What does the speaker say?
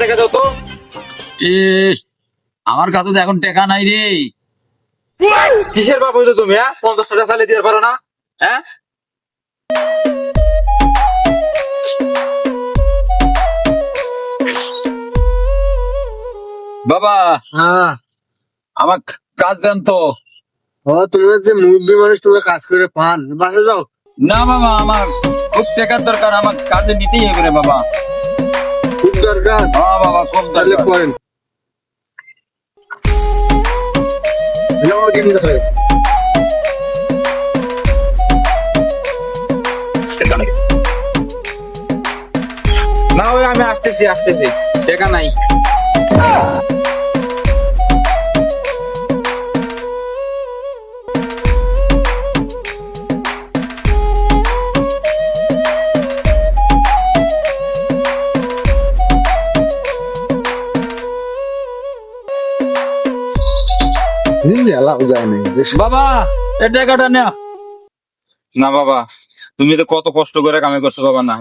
টাকা দাও তো। এ আমার কাছে তো এখন টাকা নাই রে। কিসের বাপ হইতো তুমি? 50 টাকা চালিয়ে দিতে পারো না? হ্যাঁ, বাবা হ্যাঁ। আমার কাজ দেন তো। ও তোমরা যে মুরব্বী মানুষ, তোমরা কাজ করে পান, বাসা যাও। না বাবা, আমার খুব টাকার দরকার, আমার কাজে নিতেই হবে রে বাবা। খুব দরকার, হ্যাঁ বাবা, খুব তাহলে দরকার। করেন। যাও, দিন কোথায়? না ওই আমি আসতেছি আসতেছি, টাকা নাই। এলাও যায় নাই। বাবা এ টাকাটা না। না বাবা, তুমি তো কত কষ্ট করে কামাই করছো বাবা, না